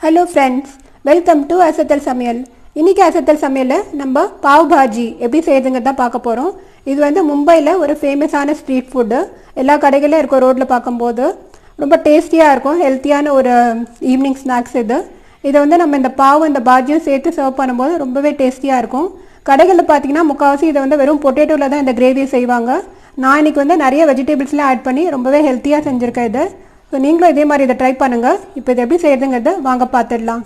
Hello friends, welcome to அசத்தல் சமையல். இன்னைக்கு அசத்தல் சமையல்ல நம்ம பாவ் பாஜி எப்படி செய்யறதுங்கறத பார்க்க போறோம். இது வந்து மும்பைல ஒரு ஃபேமஸான ஸ்ட்ரீட் ஃபுட். எல்லா கடைகளிலும் இருக்க ரோட்ல பாக்கும்போது ரொம்ப டேஸ்டியா இருக்கும். ஹெல்தியான ஒரு ஈவினிங் ஸ்நாக்ஸ் இது. இத வந்து நம்ம இந்த பாவ் இந்த பாஜியும் சேர்த்து சர்வ் பண்ணும்போது ரொம்பவே டேஸ்டியா இருக்கும். கடைகளில் பார்த்தீங்கன்னா முக்காவாசி இதை வந்து வெறும் பொட்டேட்டோவில் தான் இந்த கிரேவியை செய்வாங்க. நான் இன்னைக்கு வந்து நிறைய வெஜிடபிள்ஸ்லாம் ஆட் பண்ணி ரொம்பவே ஹெல்த்தியாக செஞ்சுருக்கேன் இது. ஸோ நீங்களும் இதே மாதிரி இதை ட்ரை பண்ணுங்கள். இப்போ இதை எப்படி செய்யறதுங்கிறத வாங்க பார்த்துடலாம்.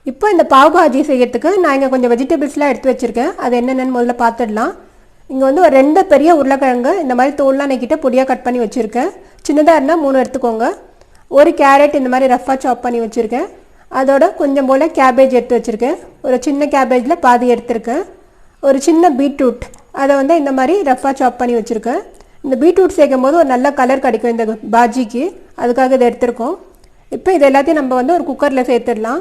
இப்போ இந்த பாவ் பாஜி செய்யறதுக்கு நான் இங்கே கொஞ்சம் வெஜிடபிள்ஸ்லாம் எடுத்து வச்சுருக்கேன். அது என்னென்னு முதல்ல பார்த்துடலாம். இங்கே வந்து ஒரு 2 பெரிய உருளைக்கிழங்கு இந்த மாதிரி தோல்லாம் நீக்கிட்ட பொடியாக கட் பண்ணி வச்சுருக்கேன். சின்னதாக இருந்தால் 3 எடுத்துக்கோங்க. ஒரு கேரட் இந்த மாதிரி ரஃபாக சாப் பண்ணி வச்சுருக்கேன். அதோட கொஞ்சம் போல் கேபேஜ் எடுத்து வச்சுருக்கேன். ஒரு சின்ன கேபேஜில் பாதி எடுத்துருக்கேன். ஒரு சின்ன பீட்ரூட் அதை வந்து இந்த மாதிரி ரஃபாக சாப் பண்ணி வச்சுருக்கேன். இந்த பீட்ரூட் சேர்க்கும் போது ஒரு நல்ல கலர் கிடைக்கும் இந்த பாஜிக்கு, அதுக்காக இதை எடுத்துருக்கோம். இப்போ இது எல்லாத்தையும் நம்ம வந்து ஒரு குக்கரில் சேர்த்துடலாம்.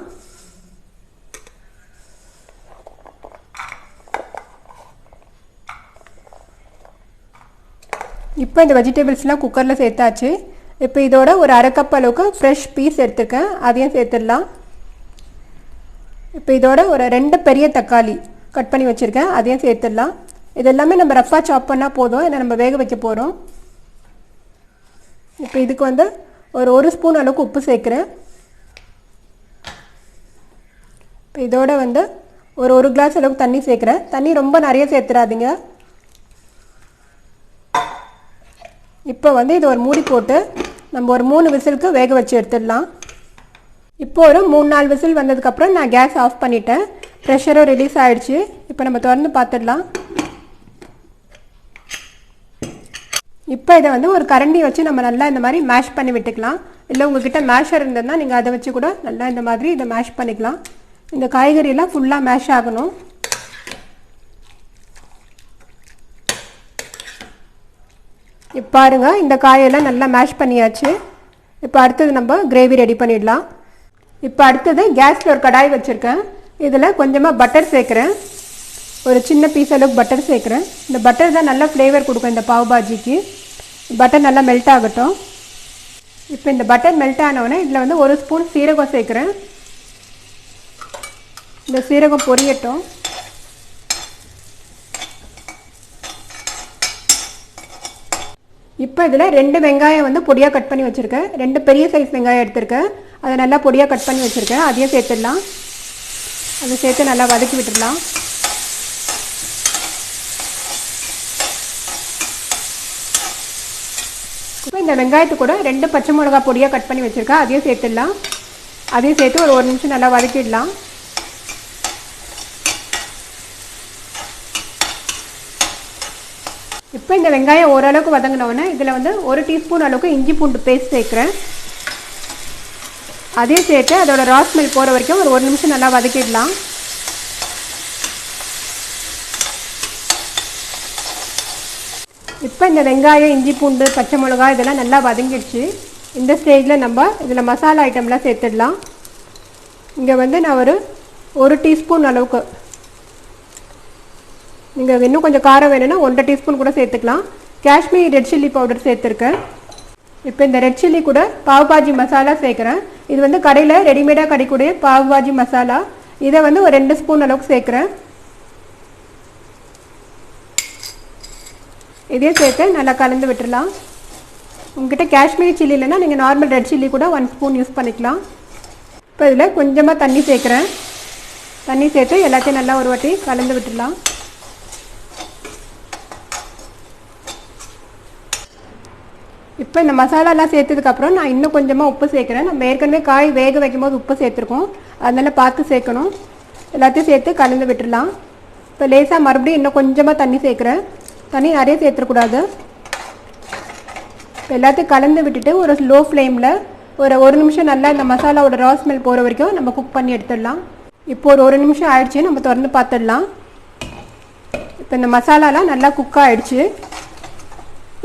இப்போ இந்த வெஜிடபிள்ஸ்லாம் குக்கரில் சேர்த்தாச்சு. இப்போ இதோட ஒரு 1/2 கப் அளவுக்கு ஃப்ரெஷ் பீஸ் எடுத்துருக்கேன், அதையும் சேர்த்துடலாம். இப்போ இதோட ஒரு 2 பெரிய தக்காளி கட் பண்ணி வச்சுருக்கேன், அதையும் சேர்த்துடலாம். இது எல்லாமே நம்ம ரஃபாக சாப் பண்ணால் போதும், இதை நம்ம வேக வைக்க போகிறோம். இப்போ இதுக்கு வந்து ஒரு 1 ஸ்பூன் அளவுக்கு உப்பு சேர்க்குறேன். இப்போ இதோட வந்து ஒரு 1 கிளாஸ் அளவுக்கு தண்ணி சேர்க்குறேன். தண்ணி ரொம்ப நிறைய சேர்த்துடாதீங்க. இப்போ வந்து இது ஒரு மூடி போட்டு நம்ம ஒரு 3 விசிலுக்கு வேக வச்சு எடுத்துடலாம். இப்போ ஒரு 3-4 விசில் வந்ததுக்கப்புறம் நான் கேஸ் ஆஃப் பண்ணிட்டேன். ப்ரெஷரும் ரிலீஸ் ஆகிடுச்சு. இப்போ நம்ம திறந்து பார்த்துடலாம். இப்போ இதை வந்து ஒரு கரண்டி வச்சு நம்ம நல்லா இந்த மாதிரி மேஷ் பண்ணி விட்டுக்கலாம். இல்லை உங்ககிட்ட மேஷர் இருந்ததுன்னா நீங்கள் அதை வச்சு கூட நல்லா இந்த மாதிரி இதை மேஷ் பண்ணிக்கலாம். இந்த காய்கறியெல்லாம் ஃபுல்லாக மேஷ் ஆகணும். இப்போ பாருங்க, இந்த காயெல்லாம் நல்லா மேஷ் பண்ணியாச்சு. இப்போ அடுத்தது நம்ம கிரேவி ரெடி பண்ணிடலாம். இப்போ அடுத்தது கேஸில் ஒரு கடாய் வச்சுருக்கேன். இதில் கொஞ்சமாக பட்டர் சேர்க்குறேன். ஒரு சின்ன பீஸ் அளவுக்கு பட்டர் சேர்க்குறேன். இந்த பட்டர் தான் நல்லா ஃப்ளேவர் கொடுக்கும் இந்த பாவ் பாஜிக்கு. பட்டர் நல்லா மெல்ட் ஆகட்டும். இப்போ இந்த பட்டர் மெல்ட் ஆனவுடனே இதில் வந்து 1 ஸ்பூன் சீரகம் சேர்க்குறேன். இந்த சீரகம் பொரியட்டும். இப்போ இதில் 2 வெங்காயம் வந்து பொடியாக கட் பண்ணி வச்சுருக்கேன். 2 பெரிய சைஸ் வெங்காயம் எடுத்திருக்கேன். அதை நல்லா பொடியாக கட் பண்ணி வச்சுருக்கேன். அதையும் சேர்த்துடலாம். அதை சேர்த்து நல்லா வதக்கி விட்டுடலாம். இப்போ இந்த வெங்காயத்து கூட 2 பச்சை மிளகாய் பொடியாக கட் பண்ணி வச்சுருக்கேன். அதையும் சேர்த்துடலாம். அதையும் சேர்த்து ஒரு 1 நிமிஷம் நல்லா வதக்கிடலாம். இப்போ இந்த வெங்காயம் ஓரளவுக்கு வதங்கினோடனே இதில் வந்து 1 டீஸ்பூன் அளவுக்கு இஞ்சி பூண்டு பேஸ்ட் சேர்க்குறேன். அதையும் சேர்த்து அதோட ரா ஸ்மெல் போகிற வரைக்கும் ஒரு 1 நிமிஷம் நல்லா வதக்கிடலாம். இப்போ இந்த வெங்காயம் இஞ்சி பூண்டு பச்சை மிளகாய் இதெல்லாம் நல்லா வதங்கிடுச்சு. இந்த ஸ்டேஜில் நம்ம இதில் மசாலா ஐட்டம்லாம் சேர்த்துடலாம். இங்கே வந்து நான் ஒரு 1 டீஸ்பூன் அளவுக்கு, நீங்கள் இன்னும் கொஞ்சம் காரம் வேணும்னா 1.5 டீஸ்பூன் கூட சேர்த்துக்கலாம், காஷ்மீரி ரெட் சில்லி பவுடர் சேர்த்துருக்கேன். இப்போ இந்த ரெட் சில்லி கூட பாவ் பாஜி மசாலா சேர்க்குறேன். இது வந்து கடையில் ரெடிமேடாக கிடைக்கூடிய பாவ் பாஜி மசாலா. இதை வந்து ஒரு 2 ஸ்பூன் அளவுக்கு சேர்க்குறேன். இதையும் சேர்த்து நல்லா கலந்து விட்டுடலாம். உங்ககிட்ட காஷ்மீரி சில்லி இல்லைன்னா நீங்கள் நார்மல் ரெட் சில்லி கூட 1 ஸ்பூன் யூஸ் பண்ணிக்கலாம். இப்போ இதில் கொஞ்சமாக தண்ணி சேர்க்குறேன். தண்ணி சேர்த்து எல்லாத்தையும் நல்லா ஒரு வாட்டி கலந்து விட்டுடலாம். இப்போ இந்த மசாலாலாம் சேர்த்ததுக்கப்புறம் நான் இன்னும் கொஞ்சமாக உப்பு சேர்க்குறேன். நம்ம ஏற்கனவே காய் வேக வைக்கும் போது உப்பு சேர்த்துருக்கோம், அதனால் பார்த்து சேர்க்கணும். எல்லாத்தையும் சேர்த்து கலந்து விட்டுடலாம். இப்போ லேசாக மறுபடியும் இன்னும் கொஞ்சமாக தண்ணி சேர்க்குறேன். தண்ணி நிறைய சேர்த்துக்கூடாது. இப்போ எல்லாத்தையும் கலந்து விட்டுட்டு ஒரு ஸ்லோ ஃப்ளேமில் ஒரு 1 நிமிஷம் நல்லா இந்த மசாலாவோட ரா ஸ்மெல் போகிற வரைக்கும் நம்ம குக் பண்ணி எடுத்துடலாம். இப்போ ஒரு 1 நிமிஷம் ஆயிடுச்சு, நம்ம திறந்து பார்த்துடலாம். இப்போ இந்த மசாலாலாம் நல்லா குக் ஆகிடுச்சு.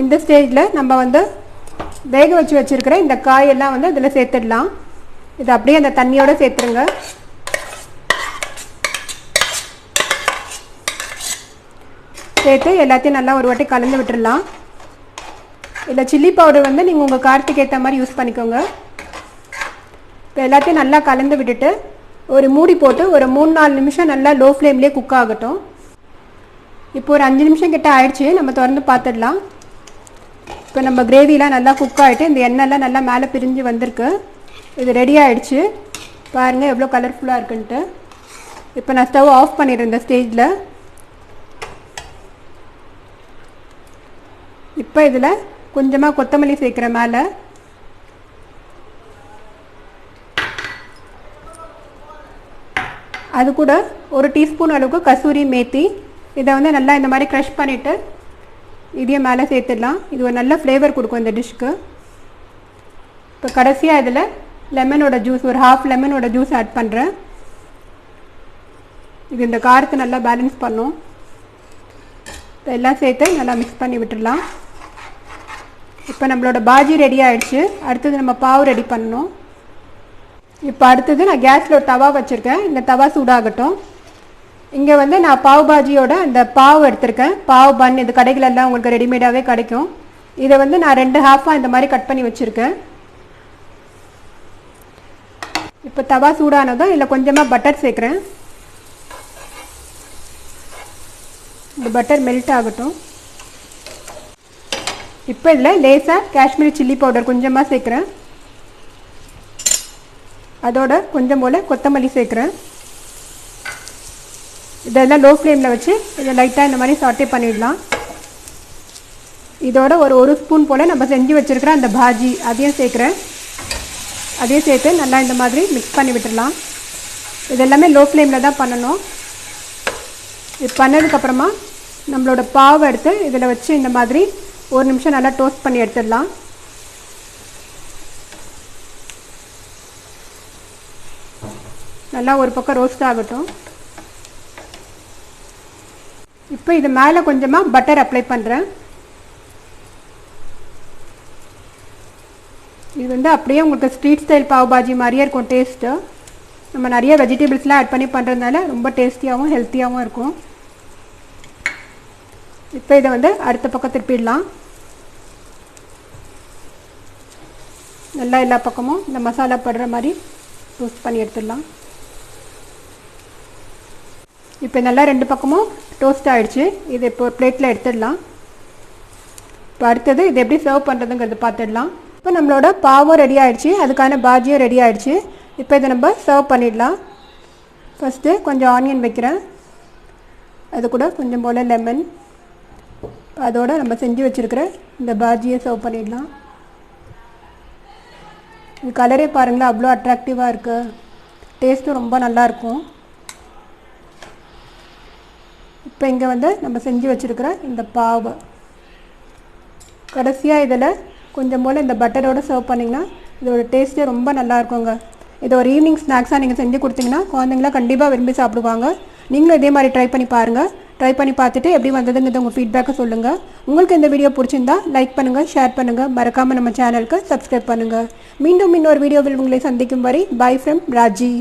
இந்த ஸ்டேஜில் நம்ம வந்து வேக வச்சு வச்சுருக்கிற இந்த காயெல்லாம் வந்து இதில் சேர்த்துடலாம். இது அப்படியே அந்த தண்ணியோடு சேர்த்துருங்க. சேர்த்து எல்லாத்தையும் நல்லா ஒரு வாட்டி கலந்து விட்டுடலாம். இதில் சில்லி பவுடர் வந்து நீங்கள் உங்கள் காரத்துக்கு ஏற்ற மாதிரி யூஸ் பண்ணிக்கோங்க. இப்போ எல்லாத்தையும் நல்லா கலந்து விட்டுட்டு ஒரு மூடி போட்டு ஒரு 3-4 நிமிஷம் நல்லா லோ ஃப்ளேம்லேயே குக் ஆகட்டும். இப்போ ஒரு 5 நிமிஷம் கிட்ட ஆயிடுச்சு. நம்ம திறந்து பார்த்துடலாம். இப்போ நம்ம கிரேவிலாம் நல்லா குக் ஆகிட்டு இந்த எண்ணெய்லாம் நல்லா மேலே பிரிஞ்சு வந்திருக்கு. இது ரெடி ஆகிடுச்சு. பாருங்கள் எவ்வளோ கலர்ஃபுல்லாக இருக்குன்ட்டு. இப்போ நான் ஸ்டவ் ஆஃப் பண்ணிடுறேன் இந்த ஸ்டேஜில். இப்போ இதில் கொஞ்சமாக கொத்தமல்லி சேர்க்குறேன் மேலே. அது கூட ஒரு டீஸ்பூன் அளவுக்கு கசூரி மேத்தி. இதை வந்து நல்லா இந்த மாதிரி க்ரஷ் பண்ணிவிட்டு இதையும் மேலே சேர்த்துடலாம். இது ஒரு நல்ல ஃப்ளேவர் கொடுக்கும் இந்த டிஷ்க்கு. இப்போ கடைசியாக இதில் லெமனோட ஜூஸ், ஒரு ½ லெமனோட ஜூஸ் ஆட் பண்ணுறேன். இது இந்த காரத்தை நல்லா பேலன்ஸ் பண்ணும். இப்போ எல்லாம் சேர்த்து நல்லா மிக்ஸ் பண்ணி விட்டுடலாம். இப்போ நம்மளோட பாஜி ரெடி ஆகிடுச்சு. அடுத்தது நம்ம பாவ் ரெடி பண்ணணும். இப்போ அடுத்தது நான் கேஸில் ஒரு தவா வச்சுருக்கேன். இந்த தவா சூடாகட்டும். இங்கே வந்து நான் பாவ் பாஜியோட அந்த பாவ் எடுத்திருக்கேன். பாவ் பன் இது கடைகளெல்லாம் உங்களுக்கு ரெடிமேடாகவே கிடைக்கும். இதை வந்து நான் 2 ஹாஃபாக இந்த மாதிரி கட் பண்ணி வச்சுருக்கேன். இப்போ தவா சூடானதும் இதில் கொஞ்சமாக பட்டர் சேர்க்குறேன். இந்த பட்டர் மெல்ட் ஆகட்டும். இப்போ இதில் லேசாக காஷ்மீரி சில்லி பவுடர் கொஞ்சமாக சேர்க்குறேன். அதோட கொஞ்சம் போல் கொத்தமல்லி சேர்க்குறேன். இதெல்லாம் லோ ஃப்ளேமில் வச்சு இதை லைட்டாக இந்த மாதிரி சாட்டே பண்ணிடலாம். இதோட ஒரு ஸ்பூன் போல் நம்ம செஞ்சு வச்சுருக்கிற அந்த பாஜி அதையும் சேர்க்குறேன். அதையும் சேர்த்து நல்லா இந்த மாதிரி மிக்ஸ் பண்ணி விட்டுடலாம். இதெல்லாமே லோ ஃப்ளேமில் தான் பண்ணணும். இது பண்ணதுக்கப்புறமா நம்மளோட பாவை எடுத்து இதில் வச்சு இந்த மாதிரி 1 நிமிஷம் நல்லா டோஸ்ட் பண்ணி எடுத்துடலாம். நல்லா ஒரு பக்கம் ரோஸ்ட் ஆகட்டும். இப்போ இது மேலே கொஞ்சமாக பட்டர் அப்ளை பண்ணுறேன். இது வந்து அப்படியே உங்களுக்கு ஸ்ட்ரீட் ஸ்டைல் பாவ் பாஜி மாதிரியே இருக்கும் டேஸ்ட்டு. நம்ம நிறைய வெஜிடபிள்ஸ்லாம் ஆட் பண்ணி பண்ணுறதுனால ரொம்ப டேஸ்டியாகவும் ஹெல்த்தியாகவும் இருக்கும். இப்போ இதை வந்து அடுத்த பக்கம் திருப்பிடலாம். நல்லா எல்லா பக்கமும் இந்த மசாலா படுற மாதிரி ரோஸ்ட் பண்ணி எடுத்துடலாம். இப்போ நல்லா 2 பக்கமும் டோஸ்ட் ஆகிடுச்சு. இது இப்போ ஒரு பிளேட்டில் எடுத்துடலாம். இப்போ அடுத்தது இது எப்படி சர்வ் பண்ணுறதுங்கிறது பார்த்துடலாம். இப்போ நம்மளோட பாவும் ரெடி ஆகிடுச்சு. அதுக்கான பாஜியும் ரெடி ஆகிடுச்சு. இப்போ இதை நம்ம சர்வ் பண்ணிடலாம். ஃபஸ்ட்டு கொஞ்சம் ஆனியன் வைக்கிறேன். அது கூட கொஞ்சம் போல் லெமன். அதோடு நம்ம செஞ்சு வச்சுருக்கிற இந்த பாஜியை சர்வ் பண்ணிடலாம். இது கலரே பாருங்களேன் அவ்வளோ அட்ராக்டிவாக இருக்குது. டேஸ்ட்டும் ரொம்ப நல்லாயிருக்கும். இப்போ இங்கே வந்து நம்ம செஞ்சு வச்சுருக்கிற இந்த பாவை கடைசியாக இதில் கொஞ்சம் போல் இந்த பட்டரோடு சர்வ் பண்ணிங்கன்னா இதோட டேஸ்ட்டே ரொம்ப நல்லா இருக்குங்க. இதை ஒரு ஈவினிங் ஸ்நாக்ஸாக நீங்கள் செஞ்சு கொடுத்தீங்கன்னா குழந்தைங்களாம் கண்டிப்பாக விரும்பி சாப்பிடுவாங்க. நீங்களும் இதே மாதிரி ட்ரை பண்ணி பாருங்கள். ட்ரை பண்ணி பார்த்துட்டு எப்படி வந்ததுங்கிறது உங்கள் ஃபீட்பேக்கை சொல்லுங்கள். உங்களுக்கு இந்த வீடியோ பிடிச்சிருந்தா லைக் பண்ணுங்கள், ஷேர் பண்ணுங்கள், மறக்காமல் நம்ம சேனலுக்கு சப்ஸ்கிரைப் பண்ணுங்கள். மீண்டும் இன்னொரு வீடியோவில் உங்களை சந்திக்கும் வரை பை ஃப்ரம் ராஜி.